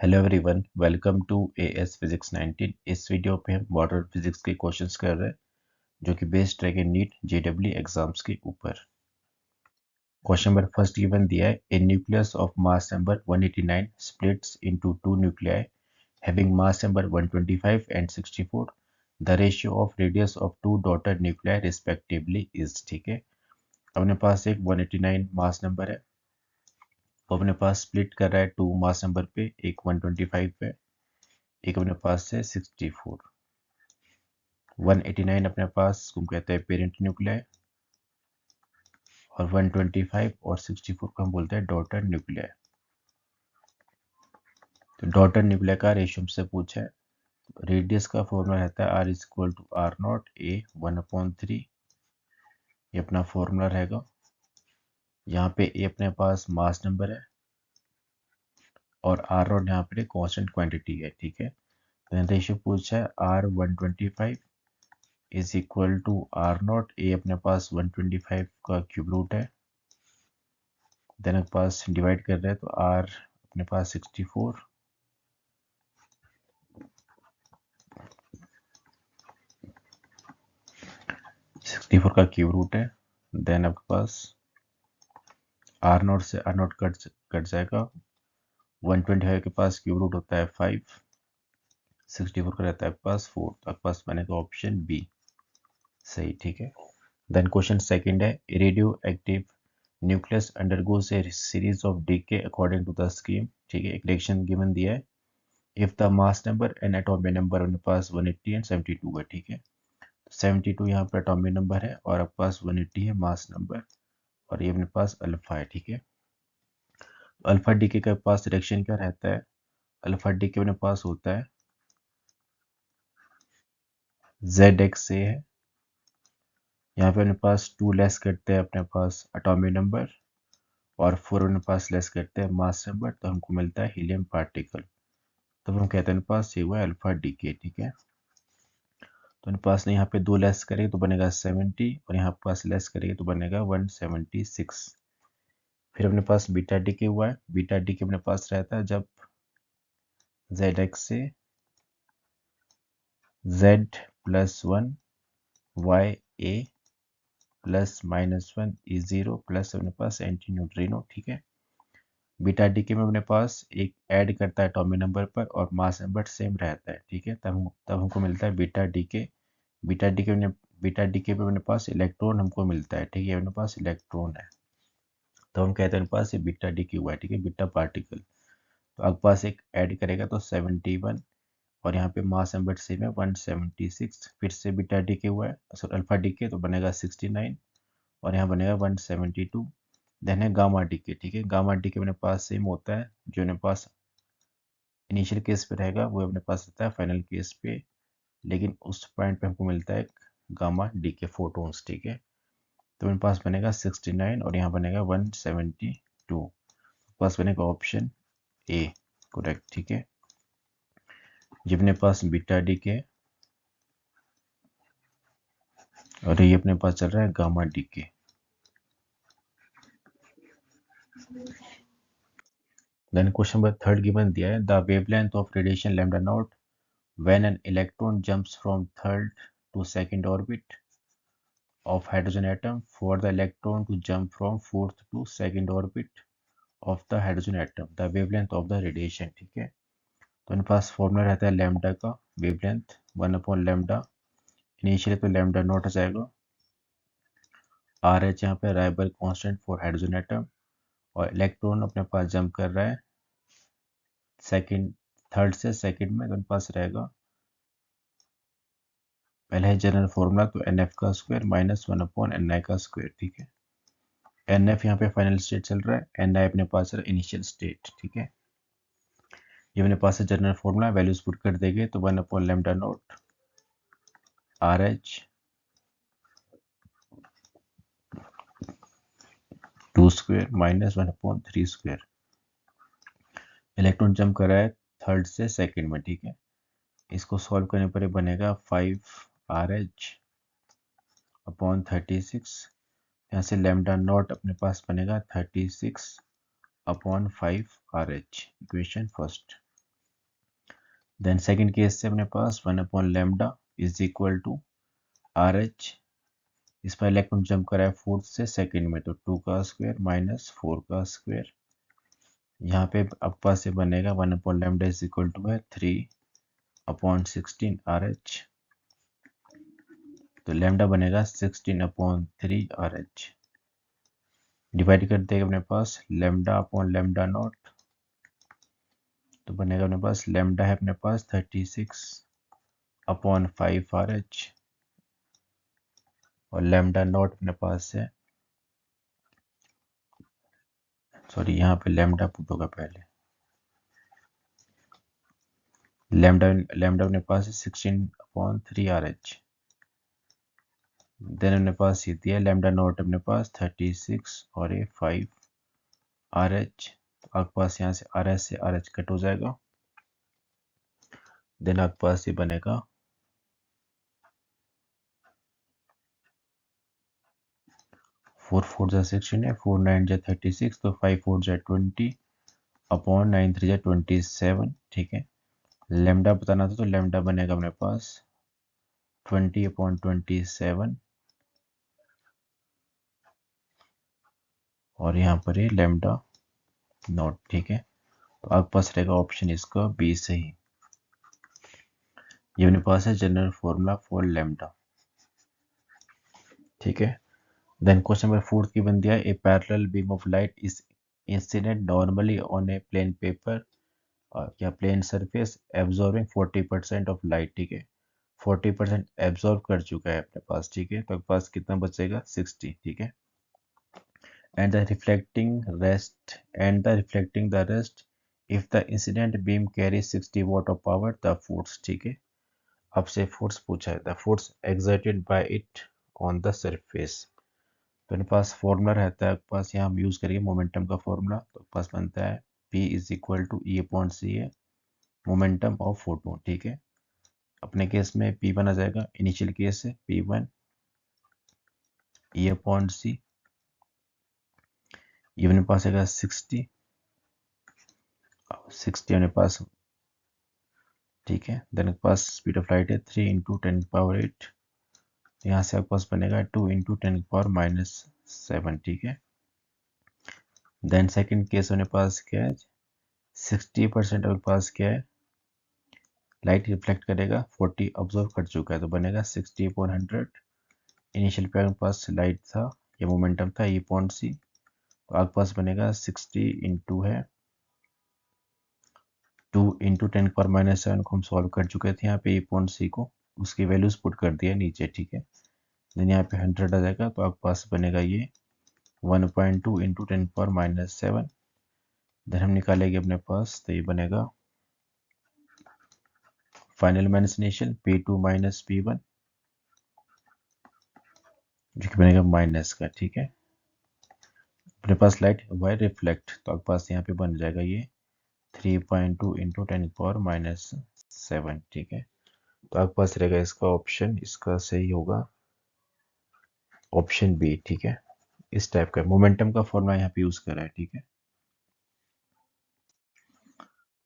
Hello everyone, welcome to AS physics 19। इस video पे हम वाटर फिजिक्स के क्वेश्चंस कर रहे हैं जो कि बेस्ड रहेंगे नीट जेडब्ल्यू एग्जाम्स के ऊपर। क्वेश्चन नंबर फर्स्ट गिवन दिया है, a nucleus of mass number 189 splits into two nuclei having mass number 125 and 64। The ratio of radius of two daughter nuclei respectively is. ठीक है, अपने पास एक 189 mass number है, वो अपने पास स्प्लिट कर रहा है टू मास नंबर पे, एक 125 पे, एक अपने पास है 64। 189 अपने पास को हम कहते हैं पेरेंट न्यूक्लियाई, और 125 और 64 को हम बोलते हैं डॉटर न्यूक्लियाई। तो डॉटर न्यूक्लियाई का रेशियो हमसे पूछा है। रेडियस का फॉर्मूला रहता है R is equal to R not A 1/3। ये अपना फॉर्मूला रहेगा। यहाँ पे ए अपने पास मास नंबर है और आर नॉट यहाँ पे कांस्टेंट क्वांटिटी है। ठीक है, तो रेशियो पूछा है R 125 is equal to R not. ए अपने पास 125 का क्यूब रूट है, देन अपने पास डिवाइड कर रहे हैं तो आर अपने पास 64, 64 का क्यूब रूट है। देन आपके पास आर नॉट से आर नॉट कट जाएगा। 125 के पास क्यूब रूट होता है 5, 64 का रहता है आपके पास 4, तो आपके पास बनेगा ऑप्शन बी सही। ठीक है, देन क्वेश्चन सेकंड है, radioactive nucleus undergoes a series of decay according to the scheme. ठीक है, एक रिएक्शन गिवन दिया है, if the mass number and atomic number अपने पास 180 एंड 72 है। ठीक है, 72 यहाँ पर एटॉमिक नंबर है और आपके पास 180 है मास नंबर, और ये अपने पास अल्फा है। ठीक है, अल्फा डीके के पास डायरेक्शन क्या रहता है, अल्फा डीके अपने पास होता है जेड एक्स से है। यहाँ पे अपने पास 2 लेस करते हैं अपने पास एटॉमिक नंबर, और 4 अपने पास लेस करते हैं मास नंबर, तो हमको मिलता है हीलियम पार्टिकल। तो हम कहते हैं अपने पास ये हुआ है अल्फा डीके। ठीक है, तो अपने पास ने यहाँ पे 2 लेस करेंगे तो बनेगा 70, और यहाँ पास लेस करेंगे तो बनेगा 176। फिर अपने पास बीटा डीके हुआ है, बीटा डीके अपने पास रहता है जब जेड एक्स से जेड प्लस 1 वाई ए प्लस -1 ई 0 प्लस अपने पास एंटी न्यूट्रिनो। ठीक है, बीटा डीके में अपने पास एक ऐड करता है एटॉमिक नंबर पर और मास नंबर सेम रहता है। ठीक है, तब हमको मिलता है बीटा डीके। बीटा डीके में बीटा डीके पे अपने पास इलेक्ट्रॉन हमको मिलता है। ठीक है, अपने पास इलेक्ट्रॉन है, तो हम कहते हैं अपने पास ये बीटा डीके हुआ है। ठीक है, बीटा पार्टिकल। तो आपके पास एक ऐड करेगा तो 71, और यहाँ पे मास नंबर सेम है 176। फिर से बीटा डीके हुआ है, सॉरी अल्फा डीके, तो बनेगा 69, और यहाँ बनेगा 172। देन है गामा डीके। ठीक है, गामा डीके अपने पास सेम होता है, जो अपने पास इनिशियल केस पे रहेगा वो अपने पास रहता है फाइनल केस पे, लेकिन उस पॉइंट पे हमको मिलता है गामा डीके फोटोन्स। ठीक है, तो मेरे पास बनेगा 69 और यहाँ बनेगा 172, पास बनेगा ऑप्शन ए करेक्ट। ठीक है, ये अपने पास बीटा डीके और ये अपने पास चल रहा है gamma decay. Then question number third given दिया है, the wavelength of radiation lambda naught when an electron jumps from third to second orbit of hydrogen atom for the electron to jump from fourth to second orbit of the hydrogen atom, the wavelength of the radiation। ठीक है, तो मेरे पास formula रहता है lambda का, wavelength 1/लैम्डा। Initially तो lambda naught आ जाएगा, आर एच यहाँ पे राइबर कांस्टेंट फॉर हाइड्रोजन एटम, और इलेक्ट्रॉन अपने पास जंप कर रहा है सेकंड थर्ड से सेकंड में, तो मेरे पास रहेगा पहले है जनरल फॉर्मूला, तो एन एफ का स्क्वायर -1/ni का स्क्वायर। ठीक है, एन एफ यहाँ पे फाइनल स्टेट चल रहा है, एन आई अपने पास है इनिशियल स्टेट। ठीक है, ये अपने पास है जनरल फॉर्मूला, वैल्यूज पुट कर देंगे तो lambda not R H 2 square -1/3 square. Electron jump कर रहा है थर्ड से सेकंड में। ठीक है, इसको सॉल्व करने पर ये बनेगा 5 RH/36। यहाँ से लैम्डा नॉट अपने पास बनेगा 36/5 RH, equation first. Then second case से अपने पास 1/λ is equal to R H, इस पर इलेक्ट्रॉन जंप करा है फोर्थ से सेकंड में, तो 2 का स्क्वायर माइनस 4 का स्क्वायर, यहाँ पे अब पास से बनेगा 1/λ इज इक्वल टू है 3/16 आर एच, तो लैम्डा बनेगा 16/3 आर एच। डिवाइड कर देगा अपने पास λ/λ0, तो बनेगा अपने पास लैम्डा है अपने पास 36/5 आर एच, और लैम्डा नॉट अपने पास है, सॉरी यहाँ पे लैम्डा पुट होगा पहले, लैम्डा लैम्डा अपने पास है 16/3 आर एच, देन अपने पास ये दिया लैम्डा नॉट अपने पास 36 और ये 5 आर एच, तो आपके पास यहाँ से आर एच से आर एच कट हो जाएगा, देन आपके पास ये बनेगा 4 4 जा 16 है, 4 9 जा 36, तो 5 4 जा 20/9 3 जा 27, ठीक है। लैम्डा बताना था, तो लैम्डा बनेगा अपने पास 20/27, और यहाँ पर ये लैम्डा नॉट, ठीक है। तो आपके पास रहेगा ऑप्शन इसका बी सही। ये अपने पास है जनरल फॉर्मूला फॉर लैम्डा, ठीक है। देन क्वेश्चन नंबर 4 की बन दिया, a parallel beam of light is incident normally on a plane paper या plane surface absorbing 40% of light, ठीक है। 40% एब्जॉर्ब कर चुका है अपने पास, ठीक है, तो आपके पास कितना बचेगा 60, ठीक है। and the reflecting the rest if the incident beam carries 60 watt of power, the force, ठीक है। आपसे फोर्स पूछा है, the force exerted by it on the surface, तो मेरे पास फॉर्मूला रहता है, आपके पास यहाँ हम यूज करेंगे मोमेंटम का फॉर्मूला, तो पास बनता है P is equal to E upon C है मोमेंटम ऑफ फोटोन, ठीक है। अपने केस में P1 आ जाएगा, इनिशियल केस है P1 ई अपॉन सी, ये मेरे पास आएगा 60 अपने पास, ठीक है। देन आपके पास स्पीड ऑफ लाइट है 3 इंटू 10⁸, यहाँ से आपके पास बनेगा 2 इंटू 10⁻⁻7, ठीक है। देन सेकंड केस मेरे पास क्या है, 60% आपके पास क्या है, लाइट रिफ्लेक्ट करेगा, 40 ऑब्जर्व कर चुका है, तो बनेगा 60/100। इनिशियल पे आपके पास लाइट था, ये मोमेंटम था E/c, तो आपके पास बनेगा 60 इंटू है 2 इंटू 10⁻⁻7 को हम सॉल्व कर चुके थे यहाँ पे E/c को, उसकी वैल्यूज पुट कर दिया नीचे, ठीक है। देन यहाँ पे 100 आ जाएगा, तो आपके पास बनेगा ये 1.2 इंटू 10⁻⁻7, देन हम निकालेंगे अपने पास, तो ये बनेगा final minus initial P2 minus P1, जो कि बनेगा माइनस का, ठीक है। अपने पास लाइट वाई रिफ्लेक्ट, तो आपके पास यहाँ पे बन जाएगा ये 3.2 इंटू 10⁻⁻7, ठीक है। तो आपके पास रहेगा इसका ऑप्शन, इसका सही होगा ऑप्शन बी, ठीक है। इस टाइप का मोमेंटम का फॉर्मूला यहाँ पे यूज करा है, ठीक है।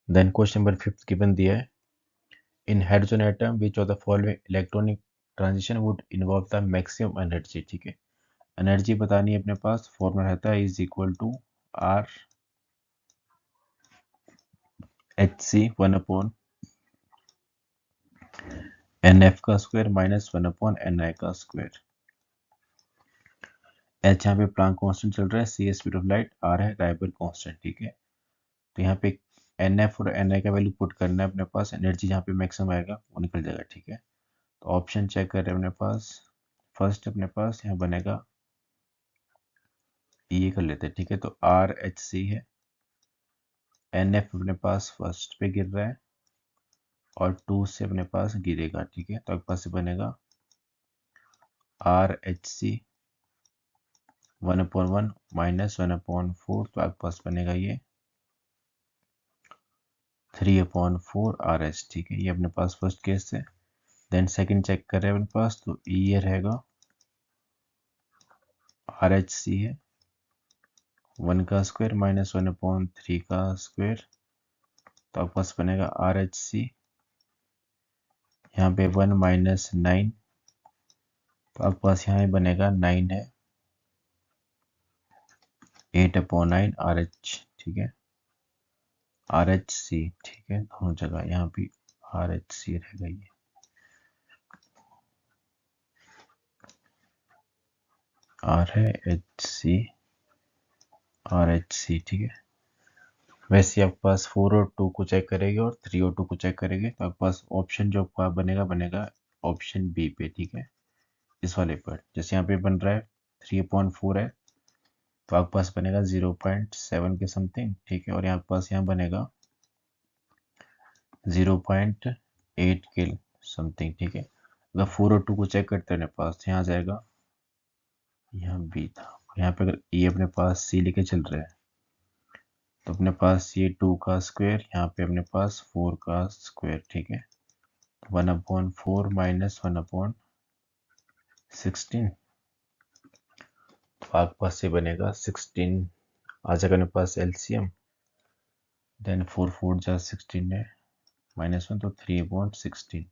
देन क्वेश्चन नंबर 5 गिवन दिया है, in hydrogen atom which of the following electronic transition would involve the maximum energy, ठीक है। एनर्जी बतानी है अपने पास, फॉर्मूला रहता है is equal to R H C 1/n F का स्क्वायर माइनस 1/ni का स्क्वायर। एच यहाँ पे प्लांक कांस्टेंट चल रहा है, सी स्पीड ऑफ लाइट, आर है राइबर कांस्टेंट, ठीक है। तो यहाँ पे एन एफ और एन आई का वैल्यू पुट करना है अपने पास, एनर्जी जहाँ पे मैक्सिमम आएगा वो निकल जाएगा, ठीक है। तो ऑप्शन चेक कर रहे हैं अपने पास, फर्स्ट अपने पास यहाँ बनेगा ये कर लेते हैं, ठीक है। तो आर एच सी है, एन एफ अपने पास फर्स्ट पे गिर रहा है और 2 से अपने पास गिरेगा, ठीक है। तो आपके पास बनेगा आर एच सी 1/1 माइनस 1/4, तो आपके पास बनेगा ये 3/4 आर एस, ठीक है। ये अपने पास फर्स्ट केस है। देन सेकंड चेक कर रहे हैं अपने पास, तो ये रहेगा आर एच सी है 1 का स्क्वायर माइनस 1/3 का स्क्वायर, तो आपके पास बनेगा आर एच सी यहाँ पे 1 माइनस 9, तो आपके पास यहाँ बनेगा 9 है 8/9 RH, ठीक है, RHC, ठीक है, दोनों जगह यहाँ भी RHC रहेगा ये। R है HC RHC, ठीक है। वैसे आपके पास 4 और 2 को चेक करेंगे और 3 और 2 को चेक करेंगे, तो आपके पास ऑप्शन जो आपका बनेगा ऑप्शन बी पे, ठीक है, इस वाले पर। जैसे यहाँ पे बन रहा है 3/4 है, तो आपके पास बनेगा 0.7 के समथिंग, ठीक है, और यहाँ पास यहाँ बनेगा 0.8 के समथिंग, ठीक है। अगर 4 और 2 को चेक करते हैं पास, यहाँ आ जाएगा, यहाँ बी था, यहाँ पे अगर ये अपने पास सी लेके चल रहे हैं, तो अपने पास ये 2 का स्क्वायर, यहाँ पे अपने पास 4 का स्क्वायर, ठीक है, 1/4 माइनस 1/16, तो आपके पास ये बनेगा 16 आ जाएगा अपने पास एलसीएम, देन 4 4 जा 16 है -1, तो 3/16,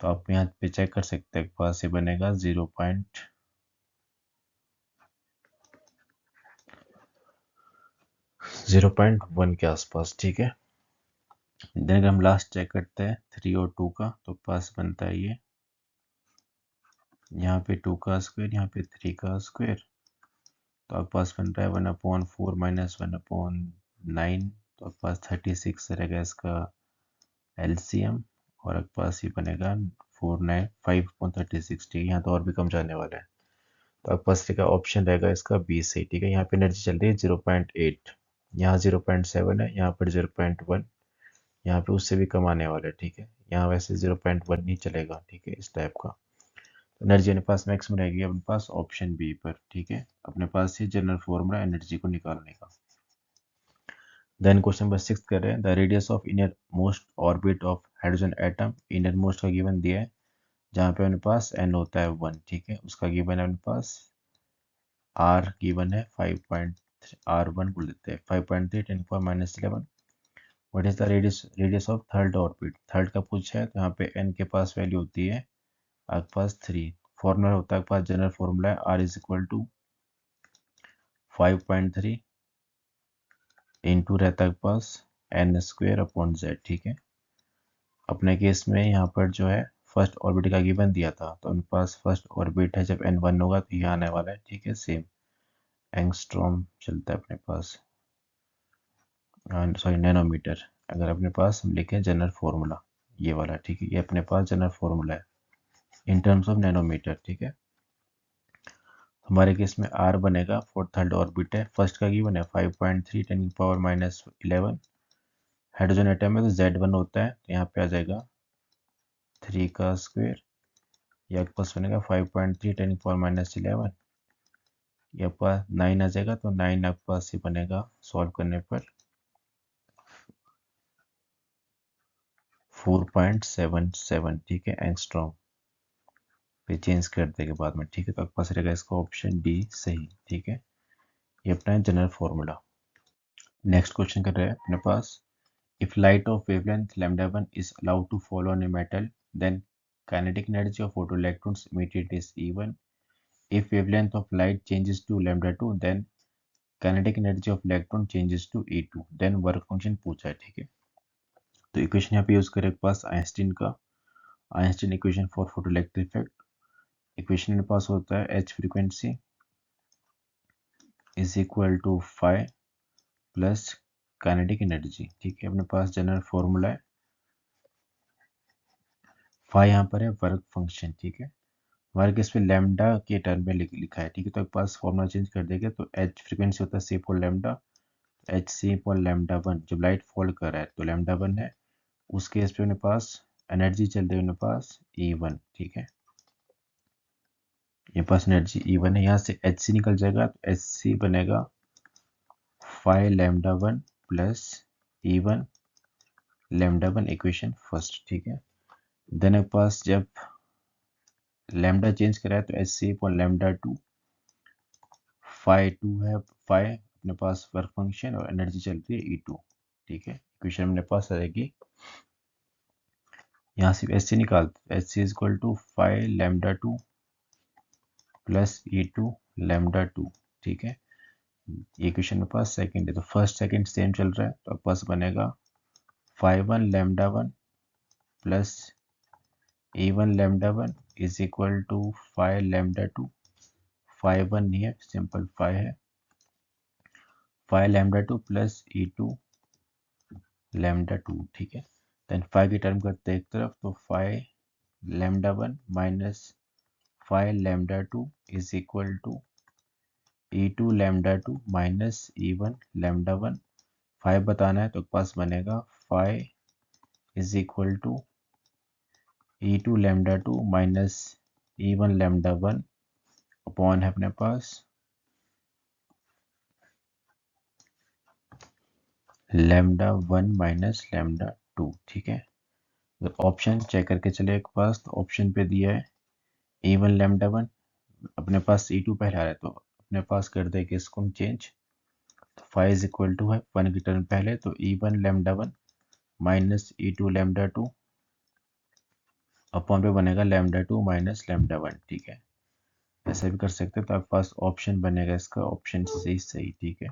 तो आप यहाँ पे चेक कर सकते हैं, पास ये बनेगा 0.1 के आसपास, ठीक है। देन अगर हम लास्ट चेक करते हैं 3 और 2 का, तो पास बनता है ये, यहाँ पे 2 का स्क्वायर, यहाँ पे 3 का स्क्वायर, तो आपके पास बन रहा है 1/4 माइनस 1/9, तो आपके पास 36 रहेगा इसका एलसीएम, और आपके पास ये बनेगा 5/36, ठीक है। यहाँ तो और भी कम जाने वाला है, तो आपके पास रहेगा ऑप्शन रहेगा इसका बी से, ठीक है। यहाँ पे एनर्जी चल रही है 0.8, यहाँ 0.7 है, यहाँ पर 0.1, यहाँ पे उससे भी कम आने वाला है, ठीक है। यहाँ वैसे 0.1 नहीं चलेगा, ठीक है, इस टाइप का। तो एनर्जी अपने पास मैक्सिमम रहेगी अपने पास ऑप्शन बी पर, ठीक है। अपने पास ये जनरल फॉर्मूला एनर्जी को निकालने का। देन क्वेश्चन नंबर 6 कर रहे हैं, the radius of inner most orbit of hydrogen atom, inner most का गिवन दिया है, जहाँ पे अपने पास n होता है 1, ठीक है, उसका गिवन है अपने पास r गिवन है 5.3, r1 बोल देते हैं 5.3 10⁻11। What is the radius of third orbit, third का पूछा है, तो यहाँ पे n के पास वैल्यू होती है आपके पास 3, फॉर्मूला होता है आपके पास, जनरल फॉर्मूला है r is equal to 5.3 into रहता है आपके पास n² अपॉन z, ठीक है। अपने केस में यहाँ पर जो है फर्स्ट ऑर्बिट का गिवन दिया था, तो उनके पास फर्स्ट ऑर्बिट है, जब n1 होगा तो यहाँ आने वाला है, ठीक है, सेम एंगस्ट्रॉम चलता है अपने पास, सॉरी नैनोमीटर। अगर अपने पास हम लिखें जनरल फॉर्मूला ये वाला, ठीक है, ये अपने पास जनरल फॉर्मूला है इन टर्म्स ऑफ नैनोमीटर, ठीक है। हमारे केस में r बनेगा फॉर थर्ड ऑर्बिट है, फर्स्ट का गिवन है 5.3 10⁻11, हाइड्रोजन एटम है तो Z1 होता है, तो यहाँ पे आ जाएगा 3 का स्क्वायर, या आपके पास बनेगा 5.3 10⁻11, या आपका 9 आ जाएगा, तो 9 आपके पास ही बनेगा सॉल्व करने पर 4.77, ठीक है, एंगस्ट्रॉम पे चेंज कर देंगे बाद में, ठीक है। तो आपके पास रहेगा इसका ऑप्शन डी सही, ठीक है, ये अपना जनरल फॉर्मूला। नेक्स्ट क्वेश्चन कर रहे हैं अपने पास, if light of wavelength λ1 is allowed to fall on a metal, then kinetic energy of photoelectrons emitted is E1. If wavelength of light changes to λ2, then kinetic energy of electron changes to E2. Then work function पूछा है, ठीक है। तो equation यहाँ पे use करें पास Einstein का, Einstein equation for photoelectric effect. Equation मेरे पास होता है H frequency is equal to phi plus kinetic energy, ठीक है। अपने पास जनरल फॉर्मूला है, फाई यहाँ पर है वर्क फंक्शन, ठीक है। वर्क इस पे लैम्डा के टर्म में लिखा है, ठीक है। तो एक पास फॉर्मूला चेंज कर देंगे, तो एच फ्रीक्वेंसी होता है C for lambda, H C for λ1, जब लाइट फॉल कर रहा है तो λ1 है, उस केस पे अपने पास एनर्जी चल रही है अपने पास E1, ठीक है। ये पास एनर्जी E1 है, यहाँ से एच सी निकल जाएगा, तो एच सी बनेगा phi λ1 plus E1 λ1 equation first, ठीक है। देन एक पास जब लैम्डा चेंज करा है, तो एच सी अपॉन λ2, फाई 2 है, फाई अपने पास वर्क फंक्शन और एनर्जी चलती है E2, ठीक है। इक्वेशन अपने पास आएगी यहाँ से एच सी निकालते, H C is equal to 5 lambda 2 plus E2 lambda 2, ठीक है। ये क्वेश्चन में पास सेकंड है तो फर्स्ट सेकंड सेम चल रहा है, तो पास बनेगा 5 1 lambda 1 plus E1 lambda 1 is equal to 5 lambda 2। 5 1 नहीं है, सिंपल 5 है। 5 लैम्डा 2 प्लस E2 लैम्डा 2, ठीक है। देन 5 की टर्म करते हैं एक तरफ, तो 5 lambda 1 minus 5 lambda 2 is equal to E2 lambda 2 minus E1 lambda 1। 5 बताना है तो पास बनेगा 5 is equal to E2 lambda 2 minus E1 lambda 1 upon है अपने पास लैम्डा 1 माइनस लैम्डा 2, ठीक है। तो ऑप्शन चेक करके चले एक पास, तो ऑप्शन पे दिया है E1 लैम्डा 1, अपने पास E2 पहले आ रहा है तो अपने पास कर देंगे इसको हम चेंज। तो 5 इज इक्वल टू है 1 की टर्म पहले, तो E1 lambda 1 minus E2 lambda 2 upon पे बनेगा लैम्डा 2 माइनस लैम्डा 1, ठीक है। ऐसे भी कर सकते हैं, तो आपके पास ऑप्शन बनेगा इसका ऑप्शन सी सही, ठीक है।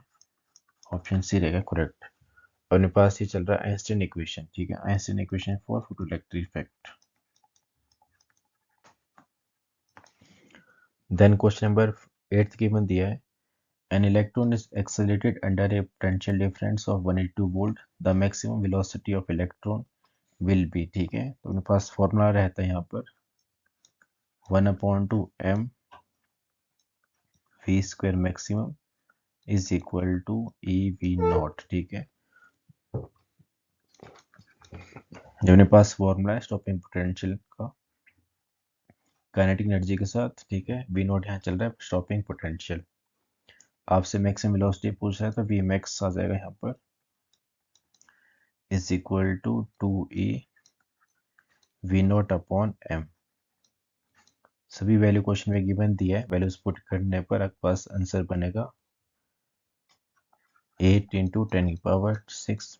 ऑप्शन सी रहेगा करेक्ट। और मेरे पास ये चल रहा है आइंस्टीन इक्वेशन, ठीक है। Einstein equation for photoelectric effect. Then question number 8 given दिया है an electron is accelerated under a potential difference of 182 volt, the maximum velocity of electron will be, ठीक है। तो मेरे पास फॉर्मूला रहता है यहाँ पर 1/2 m v square maximum is equal to E V naught, ठीक है। जो मेरे पास फॉर्मूला है स्टॉपिंग पोटेंशियल का काइनेटिक एनर्जी के साथ, ठीक है। वी नॉट यहाँ चल रहा है स्टॉपिंग पोटेंशियल। आपसे मैक्सिमम वेलोसिटी पूछ रहा है तो वी मैक्स आ जाएगा यहाँ पर is equal to 2e V naught upon m। सभी वैल्यू क्वेश्चन में गिवन दिया है, वैल्यूज पुट करने पर आपके पास आंसर बनेगा 8 इंटू 10⁶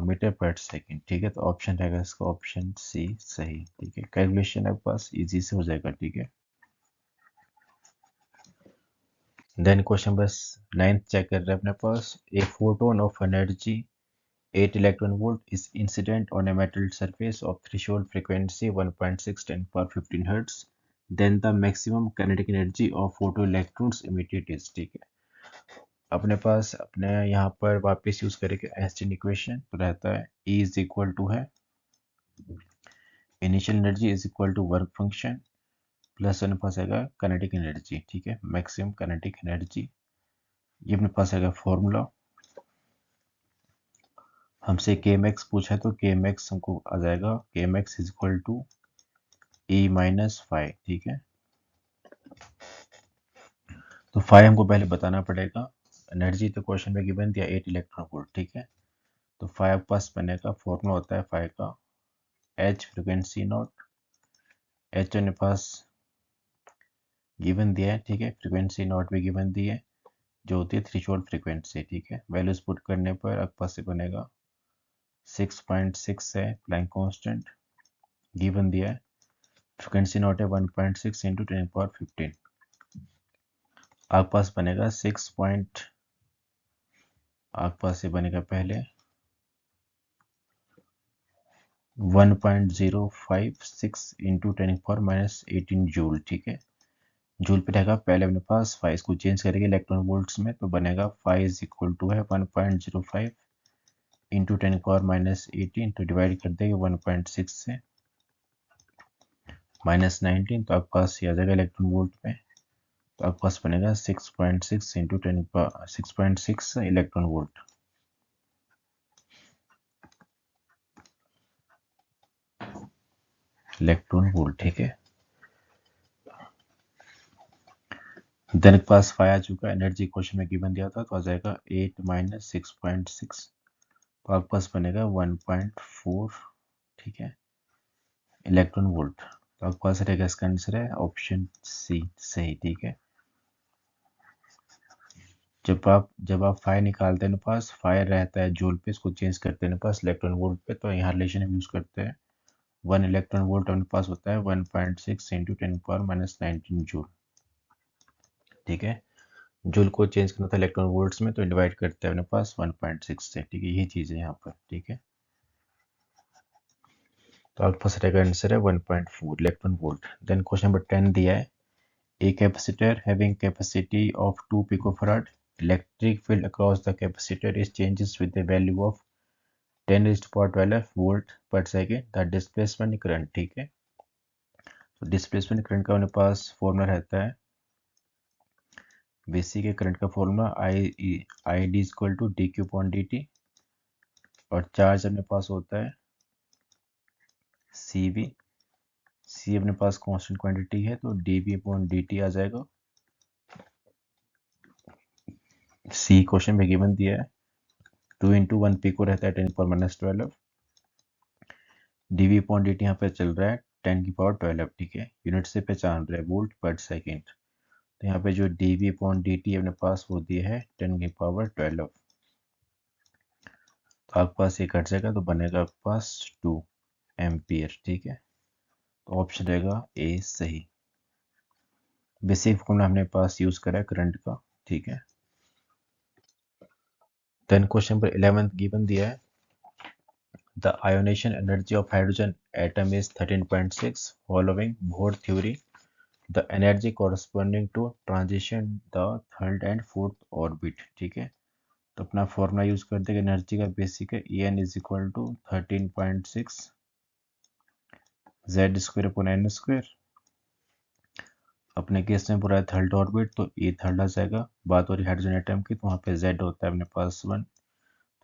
मीटर पर सेकेंड, ठीक है। तो ऑप्शन रहेगा इसका ऑप्शन सी सही, ठीक है। कैलकुलेशन आपके पास इजी से हो जाएगा, ठीक है। देन क्वेश्चन बस 9th चेक कर रहे हैं अपने पास a photon of energy 8 electron volt is incident on a metal surface of threshold frequency 1.6 10 power 15 hertz. Then the maximum kinetic energy of photoelectrons emitted is, ठीक है। अपने पास अपने यहाँ पर वापस यूज करेंगे आइंस्टीन इक्वेशन, तो रहता है E इज इक्वल टू है initial energy is equal to work function plus अपने पास आएगा काइनेटिक एनर्जी, ठीक है। मैक्सिमम काइनेटिक एनर्जी ये अपने पास आएगा फॉर्मूला। हमसे के मैक्स पूछा है तो के मैक्स हमको आ जाएगा के max is equal to E-5, ठीक है। तो 5 हमको पहले बताना पड़ेगा। एनर्जी तो क्वेश्चन में गिवन दिया 8 इलेक्ट्रॉन वोल्ट, ठीक है। तो 5 पास बनेगा, फॉर्मूला होता है 5 का H फ्रिक्वेंसी नॉट, H अपने पास गिवन दिया है, ठीक है। फ्रिक्वेंसी नॉट भी गिवन दी है जो होती है थ्रेशोल्ड फ्रिक्वेंसी, ठीक है। वैल्यूज पुट करने पर आपके पास से बनेगा 6.6 है प्लैंक कांस्टेंट गिवन दिया है। फ्रिक्वेंसी नॉट है 1.6 इंटू 10⁻15। आपके पास बनेगा 6 पॉइंट, आपके पास से बनेगा पहले 1.056 इंटू 10⁻18 जूल, ठीक है। जूल पे रहेगा पहले अपने पास 5 को चेंज करेंगे इलेक्ट्रॉन वोल्ट्स में, तो बनेगा 5 इज इक्वल टू है 1.05 इंटू 10⁻18, तो डिवाइड कर देंगे 1.6 से -19, तो आपके पास ये आ जाएगा इलेक्ट्रॉन वोल्ट में। तो आपके पास बनेगा 6.6 इंटू 6.6 इलेक्ट्रॉन वोल्ट ठीक है। देन के पास 5 आ चुका है, एनर्जी क्वेश्चन में गिवन दिया था तो आ जाएगा 8 माइनस 6.6, तो आपके पास बनेगा 1.4, ठीक है, इलेक्ट्रॉन वोल्ट। तो आपके पास रहेगा इसका आंसर है ऑप्शन सी सही, ठीक है। जब आप 5 निकालते हैं पास 5 रहता है जूल पे, इसको चेंज करते हैं पास इलेक्ट्रॉन वोल्ट पे, तो यहाँ रिलेशन हम यूज करते हैं 1 इलेक्ट्रॉन वोल्ट अपने पास होता है 1.6 इंटू 10⁻⁻19 जूल। ठीक है, जूल को चेंज करना था इलेक्ट्रॉन वोल्ट्स में, तो डिवाइड करते हैं अपने पास 1.6 से। ठीक है, यही चीज़ है यहाँ पर। ठीक है, तो आपके पास रहेगा आंसर है 1.4 electron volt. Then question number 10 दिया है, a capacitor having capacity of 2 picofarad, electric field across the capacitor is changes with the value of 10⁻12 volt per second, the displacement current. ठीक है, तो डिस्प्लेसमेंट करंट का अपने पास formula रहता है, basic के करंट का formula I D equal to D Q upon D T, और चार्ज अपने पास होता है सी वी। सी अपने पास कांस्टेंट क्वांटिटी है, तो D V upon D T आ जाएगा। सी क्वेश्चन में गिवन दिया है, 2 इंटू 1 पिको रहता है 10⁻12, D V upon D T यहाँ पे चल रहा है 10⁻12। ठीक है, यूनिट से पहचान रहे वोल्ट पर सेकेंड, तो यहाँ पे जो D V upon D T अपने पास वो दिया है 10⁻12, तो आपके पास ये कट जाएगा, तो बनेगा आपके पास 2 एम्पियर। ठीक है, तो ऑप्शन रहेगा ए सही। बेसिक फॉर्मूला हमने पास यूज करा है करंट का। ठीक है, देन क्वेश्चन नंबर 11 गिवन दिया है, the ionisation energy of hydrogen atom is 13.6 following Bohr theory, the energy corresponding to transition the third and fourth orbit. ठीक है, तो अपना फॉर्मूला यूज कर देंगे, एनर्जी का बेसिक है E N is equal to 13.6 Z square upon N square. अपने case में पूरा थर्ड ऑर्बिट, तो ई थर्ड आ जाएगा। बात हो रही हाइड्रोजन एटम की, तो वहाँ पे जेड होता है अपने पास 1,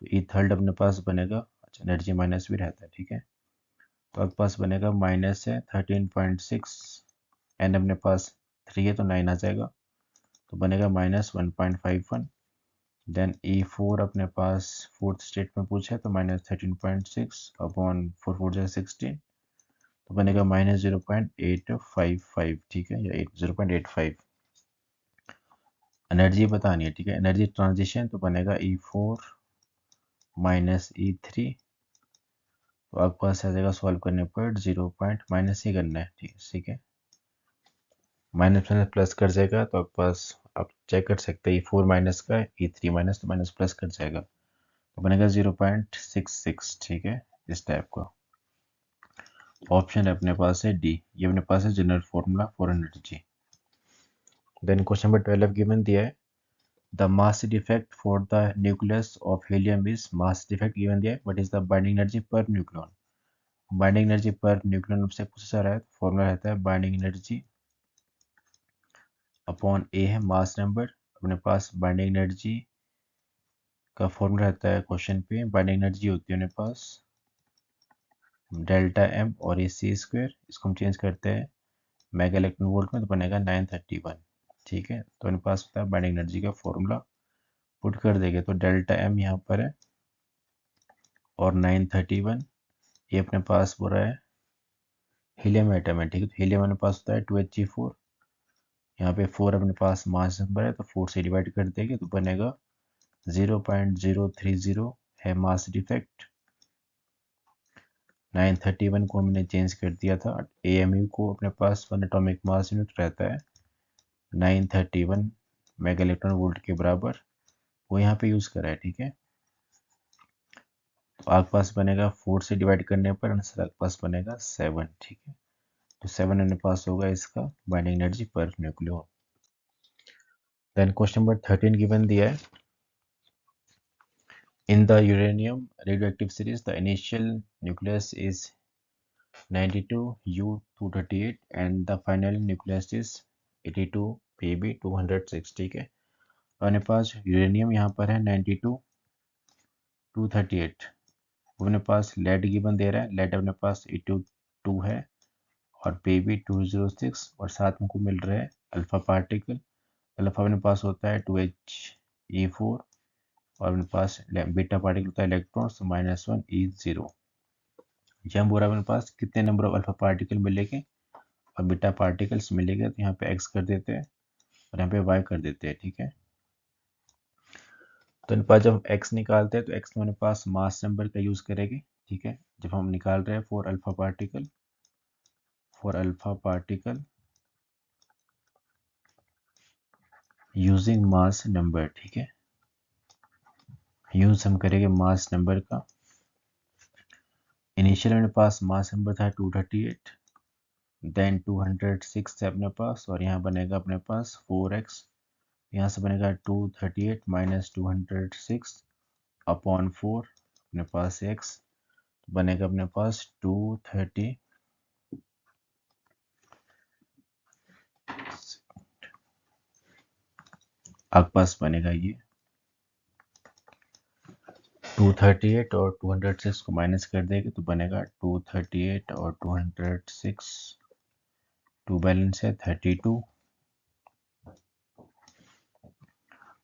तो ई थर्ड अपने पास बनेगा। अच्छा, एनर्जी माइनस भी रहता है। ठीक है, तो आपके पास बनेगा माइनस है 13.6, एन अपने पास 3 है तो 9 आ जाएगा, तो बनेगा -1.51। देन ई फोर अपने पास फोर्थ स्टेट में पूछा है, तो -13.6 अपॉन 4 4 16, तो बनेगा -0.855। ठीक है, या 0.85। एनर्जी बतानी है। ठीक है, एनर्जी ट्रांजिशन तो बनेगा E4 माइनस E3, तो आपके पास आ जाएगा सॉल्व करने पर 0 पॉइंट माइनस ही करना है। ठीक है, माइनस माइनस प्लस कर जाएगा, तो आपके पास आप चेक कर सकते हैं E4 माइनस का E3 माइनस, तो माइनस प्लस कर जाएगा, तो बनेगा 0.66। ठीक है, इस टाइप का ऑप्शन अपने पास है डी, ये अपने पास है general formula for energy. Then question number 12 given दिया है, the mass defect for the nucleus of helium is mass defect given दिया है, what is the binding energy per nucleon। binding energy per nucleon से पूछा जा रहा है, तो फॉर्मूला रहता है binding energy अपॉन ए है मास नंबर। अपने पास बाइंडिंग एनर्जी का फॉर्मूला रहता है, क्वेश्चन पे बाइंडिंग एनर्जी होती है अपने पास डेल्टा एम और ए सी स्क्वायर, इसको हम चेंज करते हैं मेगा इलेक्ट्रॉन वोल्ट में, तो बनेगा 931। ठीक है, तो अपने पास होता है बाइंडिंग एनर्जी का फॉर्मूला, पुट कर देंगे तो डेल्टा एम यहाँ पर है और 931, ये अपने पास हो रहा है हीलियम एटम है। ठीक है, तो हीलियम अपने पास होता है 2He4, यहाँ पे 4 अपने पास मास नंबर है, तो 4 से डिवाइड कर देंगे तो बनेगा 0.030 है मास डिफेक्ट। 931 को हमने चेंज कर दिया था, AMU को अपने पास 1 एटॉमिक मास यूनिट रहता है 931 मेगा इलेक्ट्रॉन वोल्ट के बराबर, वो यहाँ पे यूज करा है। ठीक है, तो आपके पास बनेगा 4 से डिवाइड करने पर आंसर आपके पास बनेगा 7। ठीक है, तो 7 अपने पास होगा इसका binding energy per nucleon. Then question number 13 given दिया है, in the uranium radioactive series the initial nucleus is 92U238 and the final nucleus is 82Pb206। ठीक है, अपने पास यूरेनियम यहाँ पर है 92 238, अपने पास लेड गिवन दे रहा है, लेड अपने पास 82 है और Pb 206, और साथ में को मिल रहा है अल्फा पार्टिकल। अल्फा अपने पास होता है 2He4, और अपने पास बीटा पार्टिकल होता है इलेक्ट्रॉन, तो -1 E0। जब बोरा अपने पास कितने नंबर ऑफ अल्फा पार्टिकल मिलेंगे और बीटा पार्टिकल्स मिलेंगे, तो यहाँ पे एक्स कर देते हैं और यहाँ पे वाई कर देते हैं। ठीक है, तो इन पास जब एक्स निकालते हैं तो एक्स में अपने पास मास नंबर का यूज करेंगे, ठीक है। जब हम निकाल रहे हैं for alpha particle using mass number, ठीक है, यूज हम करेंगे मास नंबर का। इनिशियल मेरे पास मास नंबर था 238, देन 206 है अपने पास, और यहाँ बनेगा अपने पास 4x, यहाँ से बनेगा 238 माइनस 206 अपॉन 4, अपने पास x बनेगा अपने पास 230, आपके पास बनेगा ये 238 और 206 को माइनस कर देंगे तो बनेगा 238 और 206, 2 बैलेंस है 32,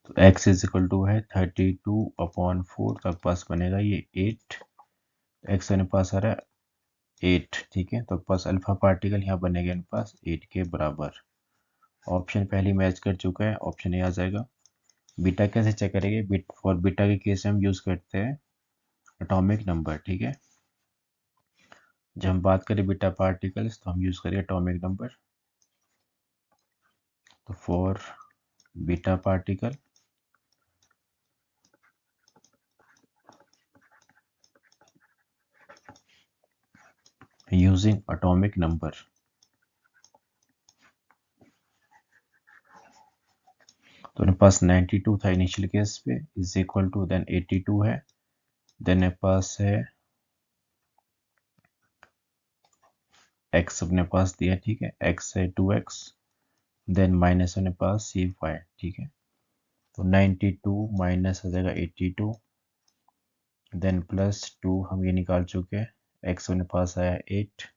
तो x इज इक्वल टू है 32 अपॉन 4, तो आपके पास बनेगा ये 8, x मेरे पास आ रहा है 8, ठीक है। तो आपके पास अल्फा पार्टिकल यहाँ बनेगा मेरे पास 8 के बराबर। ऑप्शन पहली मैच कर चुका है, ऑप्शन ए आ जाएगा। बीटा कैसे चेक करेंगे? फॉर बीटा के केस में हम यूज करते हैं एटॉमिक नंबर, ठीक है। जब हम बात करें बीटा पार्टिकल्स तो हम यूज करें एटॉमिक नंबर। तो for beta particle using atomic number, तो मेरे पास 92 था इनिशियल केस पे, इज इक्वल टू देन 82 है, देन मेरे पास है x अपने पास दिया, ठीक है, x है 2x, देन माइनस अपने पास ये y, ठीक है। तो 92 माइनस हो जाएगा 82, देन प्लस 2 हम ये निकाल चुके हैं, x अपने पास आया 8,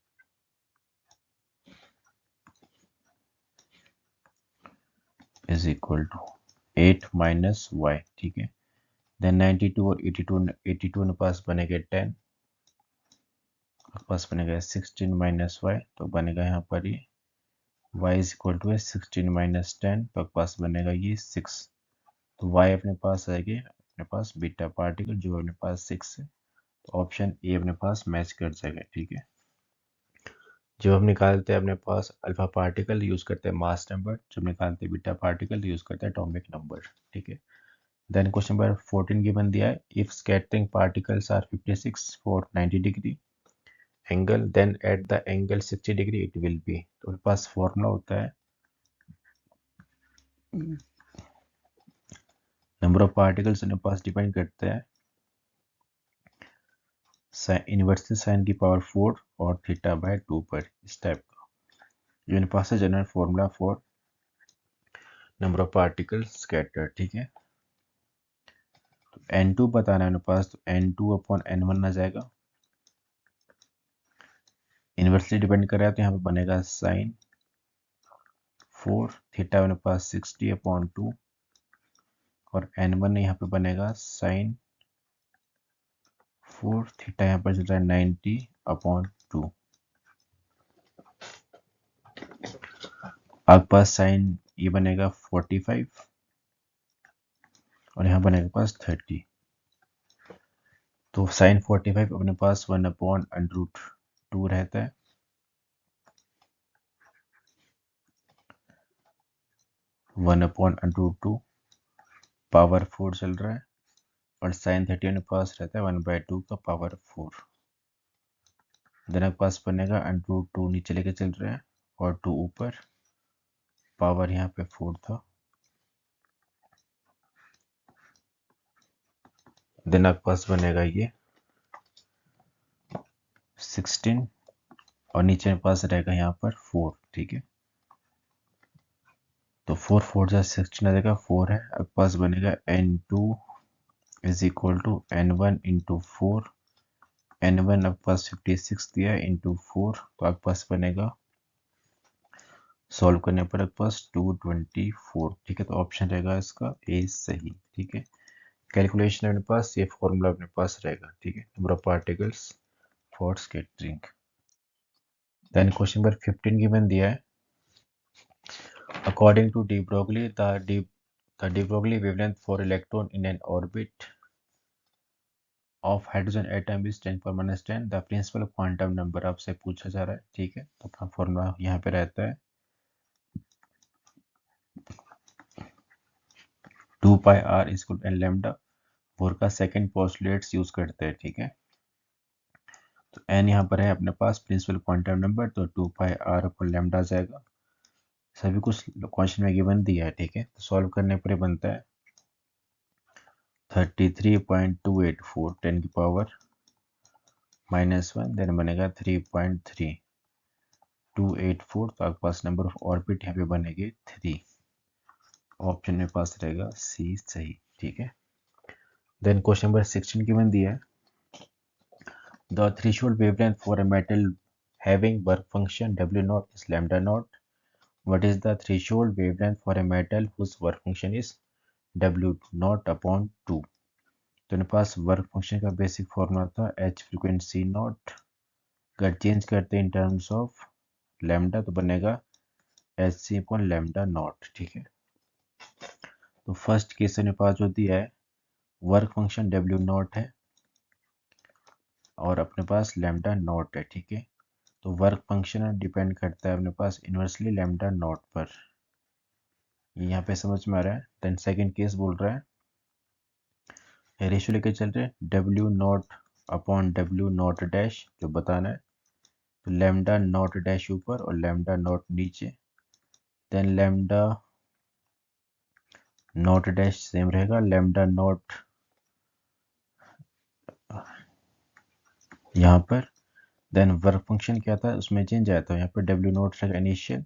is equal to 8 minus y, ठीक है। देन 92 और 82 अपने पास बनेगा 10, आपके पास बनेगा 16 माइनस y, तो बनेगा यहाँ पर ये y इज इक्वल टू है 16 माइनस 10, तो आपके पास बनेगा ये 6, तो y अपने पास आएगी अपने पास बीटा पार्टिकल जो अपने पास 6 है, तो ऑप्शन ए अपने पास मैच कर जाएगा, ठीक है। जब हम निकालते हैं अपने पास अल्फा पार्टिकल यूज करते हैं मास नंबर, जब निकालते हैं बीटा पार्टिकल यूज करते हैं एटॉमिक नंबर, ठीक है। देन क्वेश्चन नंबर 14 गिवन दिया है, if scattering particles are 56 for 90 degree angle, then at the angle 60 degree it will be. तो मेरे पास फॉर्मूला होता है नंबर ऑफ पार्टिकल्स मेरे पास डिपेंड करते हैं इनवर्सली साइन की पावर 4 और थीटा बाय 2 पर, इस टाइप का जो मेरे पास है general formula for number of particles scatter, ठीक है। तो n2 बताना है मेरे पास, तो n2 अपॉन n1 आ जाएगा, इनवर्सली डिपेंड कर रहा है तो यहाँ पे बनेगा साइन 4, थीटा मेरे पास 60 अपॉन 2, और n1 यहाँ पे बनेगा साइन 4, थीटा यहाँ पर चल रहा है 90 अपॉन 2, आपके पास साइन ये बनेगा 45 और यहाँ बनेगा पास 30, तो साइन 45 अपने पास 1 अपॉन अंडर रूट 2 रहता है, 1 अपॉन अंडर रूट 2 पावर 4 चल रहा है, और साइन 30 अपने पास रहता है 1/2 का पावर 4, देन आपके पास बनेगा अंडर रूट 2 नीचे लेके चल रहा है और 2 ऊपर, पावर यहाँ पे 4 था, देन आपके पास बनेगा ये 16 और नीचे मेरे पास रहेगा यहाँ पर 4, ठीक है। तो 4 4 जा 16 आ जाएगा, 4 है, आपके पास बनेगा n2 is equal to n1 into 4, n1 आपके पास 56 दिया है इंटू 4, तो आपके पास बनेगा सॉल्व करने पर आपके पास 224, ठीक है। तो ऑप्शन रहेगा इसका ए सही, ठीक है। कैलकुलेशन अपने पास ये फॉर्मूला अपने पास रहेगा, ठीक है, number of particles for scattering. Then question number 15 given दिया है, according to de Broglie the de Broglie wavelength for electron in an orbit of hydrogen atom is 10⁻⁻10। The principal quantum number आपसे पूछा जा रहा है, ठीक है। तो अपना फॉर्मूला यहाँ पे रहता है 2πr equal N lambda. Bohr का सेकेंड पोस्टुलेट्स यूज करते हैं, ठीक है। तो एन यहाँ पर है अपने पास प्रिंसिपल क्वांटम नंबर, तो 2πr पर लैम्डा आ जाएगा। सभी कुछ क्वेश्चन में गिवन दिया है, ठीक है। तो सॉल्व करने पर बनता है 33.284 10 की पावर -1, देन बनेगा 3.3284। तो आपके पास नंबर ऑफ ऑर्बिट यहाँ पे बनेगी 3। ऑप्शन में पास रहेगा सी सही, ठीक है। देन क्वेश्चन नंबर 16 गिवन दिया है the threshold wavelength for a metal having work function W naught is lambda naught. What is the threshold wavelength for a metal whose work function is W naught upon 2? तो मेरे पास work function का basic formula था H frequency naught. अगर change करते हैं in terms of lambda तो बनेगा H C upon lambda naught, ठीक है। तो फर्स्ट केस मेरे पास जो दिया है वर्क फंक्शन W नॉट है और अपने पास लैम्डा नॉट है, ठीक है। तो वर्क फंक्शन डिपेंड करता है अपने पास इन्वर्सली लैम्डा नॉट पर। ये यहाँ पे समझ में आ रहा है। देन सेकंड केस बोल रहा है रेशियो लेके चल रहे हैं W not upon W not dash जो बताना है। तो लैम्डा नॉट डैश ऊपर और लैम्डा नॉट नीचे, then lambda naught dash same रहेगा, लैम्डा नॉट यहाँ पर। देन वर्क फंक्शन क्या था उसमें चेंज आया था, यहाँ पर W नॉट रहेगा इनिशियल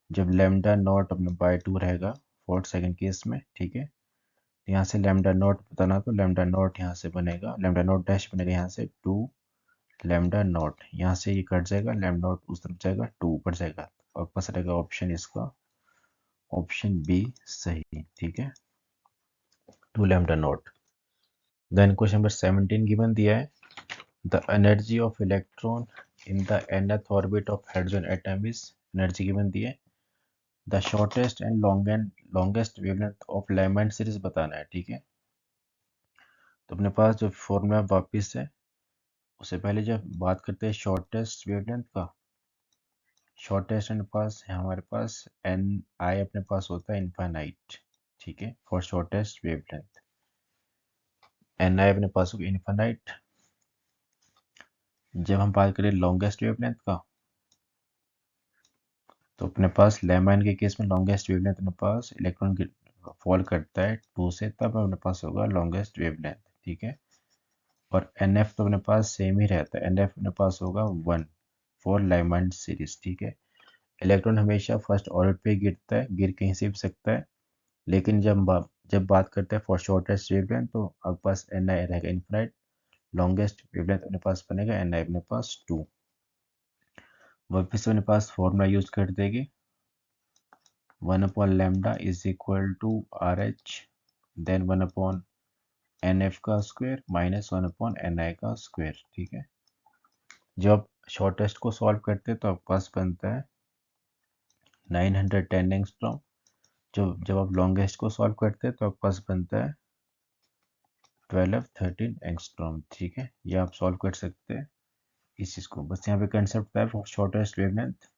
जब लैम्डा नॉट अपने बाय 2 रहेगा फोर्थ सेकंड केस में, ठीक है। यहाँ से लैम्डा नॉट बताना तो लैम्डा नॉट यहाँ से बनेगा, लैम्डा नॉट डैश बनेगा यहाँ से 2 लैम्डा नॉट, यहाँ से ये कट जाएगा, लैम्डा नॉट उस तरफ जाएगा 2 ऊपर जाएगा। और पास रहेगा ऑप्शन इसका ऑप्शन बी सही, ठीक है, 2 lambda naught. Then question number 17 given दिया है the energy of electron in the nth orbit of hydrogen atom is, energy given दी है the shortest and longest wavelength of Lyman series बताना है, ठीक है। तो अपने पास जो फॉर्मूला वापिस है उससे पहले जब बात करते हैं शॉर्टेस्ट वेवलेंथ का, शॉर्टेस्ट अपने पास है हमारे पास एन आई अपने पास होता है इनफाइनाइट, ठीक है, फॉर शॉर्टेस्ट वेवलेंथ एन आई अपने पास होगा इनफाइनाइट। जब हम बात करें लॉन्गेस्ट वेवलेंथ का तो अपने पास लेमन के केस में लॉन्गेस्ट वेवलेंथ अपने पास इलेक्ट्रॉन फॉल करता है 2 से, तब अपने पास होगा लॉन्गेस्ट वेवलेंथ, ठीक है। और एन एफ तो अपने पास सेम ही रहता है, एन एफ अपने पास होगा 1 फॉर लाइमंड सीरीज, ठीक है। इलेक्ट्रॉन हमेशा फर्स्ट ऑर्बिट पे गिरता है, गिर कहीं से भी सकता है, लेकिन जब बात करते हैं फॉर शॉर्टेस्ट वेवलेंथ तो आपके पास एन आई रहेगा इनफाइनाइट, लॉन्गेस्ट वेवलेंथ अपने पास बनेगा एन आई अपने पास 2। वापिस अपने पास फॉर्मूला यूज कर देगी 1 upon lambda is equal to RH, then 1 upon NF का स्क्वायर माइनस 1 upon NI का स्क्वायर, ठीक है। जब शॉर्टेस्ट को सॉल्व करते हैं तो आपके पास बनता है 910 एंगस्ट्रॉम। जब आप लॉन्गेस्ट को सॉल्व करते हैं तो आपके पास बनता है 1213 एंगस्ट्रॉम, ठीक है। ये आप सॉल्व कर सकते हैं इस चीज़ को। बस यहाँ पे कंसेप्ट है फॉर शॉर्टेस्ट वेवलेंथ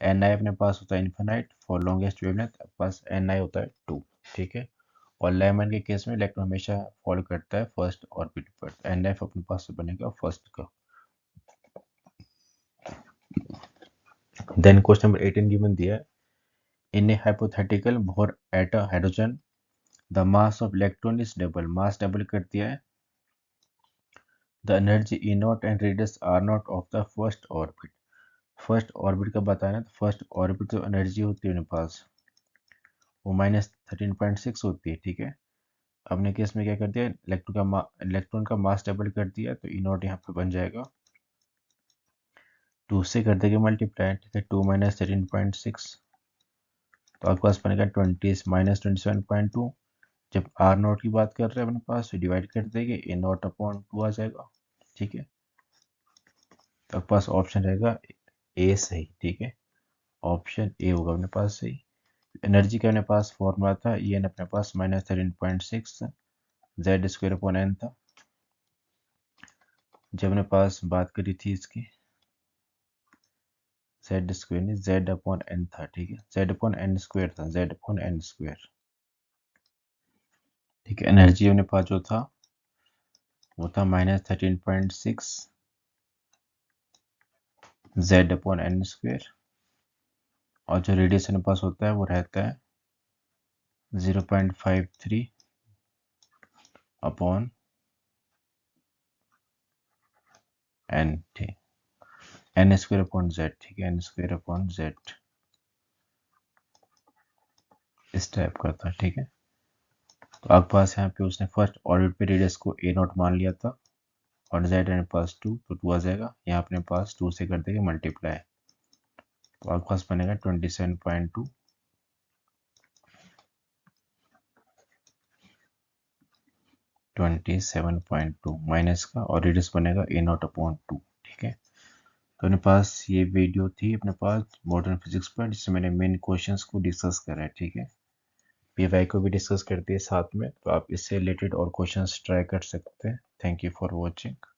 एन आई अपने पास होता है इन्फिनाइट, फॉर लॉन्गेस्ट वेवलेंथ अपने पास एन आई होता है 2, ठीक है। और लेमन के केस में इलेक्ट्रॉन हमेशा फॉलो करता है फर्स्ट ऑर्बिट पर, एन एफ अपने पास बनेगा फर्स्ट का। देन क्वेश्चन नंबर 18 गिवन दिया है in a hypothetical Bohr at a hydrogen the mass of electron is double, mass double कर दिया है, the energy E naught and radius R naught of the first orbit. First orbit का बताना है तो first orbit जो energy होती है मेरे पास वो -13.6 होती है, ठीक है। अपने केस में क्या कर दिया इलेक्ट्रॉन का मास डबल कर दिया तो ई नॉट यहाँ पे बन जाएगा 2 से कर देंगे मल्टीप्लाई, ठीक है, 2 - 13.6 तो आपके पास बनेगा -27.2। जब आर नॉट की बात कर रहे हैं अपने पास तो डिवाइड कर देंगे ए नॉट अपॉन 2 आ जाएगा, ठीक है। तो आपके पास ऑप्शन रहेगा ए सही, ठीक है, ऑप्शन ए होगा अपने पास सही। एनर्जी का अपने पास फॉर्मूला था ई एन अपने पास -13.6 जेड स्क्वायर अपॉन एन था, जब अपने पास बात करी थी इसकी जेड स्क्वेयर नहीं जेड अपॉन एन था, ठीक है, जेड अपॉन एन स्क्वेयर था, जेड अपॉन एन स्क्वेयर, ठीक है। एनर्जी अपने पास जो था वो था -13.6 जेड अपॉन एन स्क्वेयर, और जो रेडियस अपने पास होता है वो रहता है 0.53 अपॉन एन, ठीक, एन स्क्वेयर अपॉन जेड, ठीक है, एन स्क्वेयर अपॉन जेड, इस टाइप का था, ठीक है। तो आपके पास यहाँ पे उसने फर्स्ट ऑर्बिट पे रेडियस को ए नॉट मान लिया था, और जेड अपने पास 2, तो 2 आ जाएगा, यहाँ अपने पास 2 से कर देंगे मल्टीप्लाई, तो आपके पास बनेगा 27.2 27.2 माइनस का, और रेडियस बनेगा ए नॉट अपॉन 2, ठीक है। तो अपने पास ये वीडियो थी अपने पास मॉडर्न फिजिक्स पर, जिसमें मैंने मेन क्वेश्चंस को डिस्कस करा है, ठीक है। पीवाई को भी डिस्कस करते हैं साथ में, तो आप इससे रिलेटेड और क्वेश्चंस ट्राई कर सकते हैं। Thank you for watching.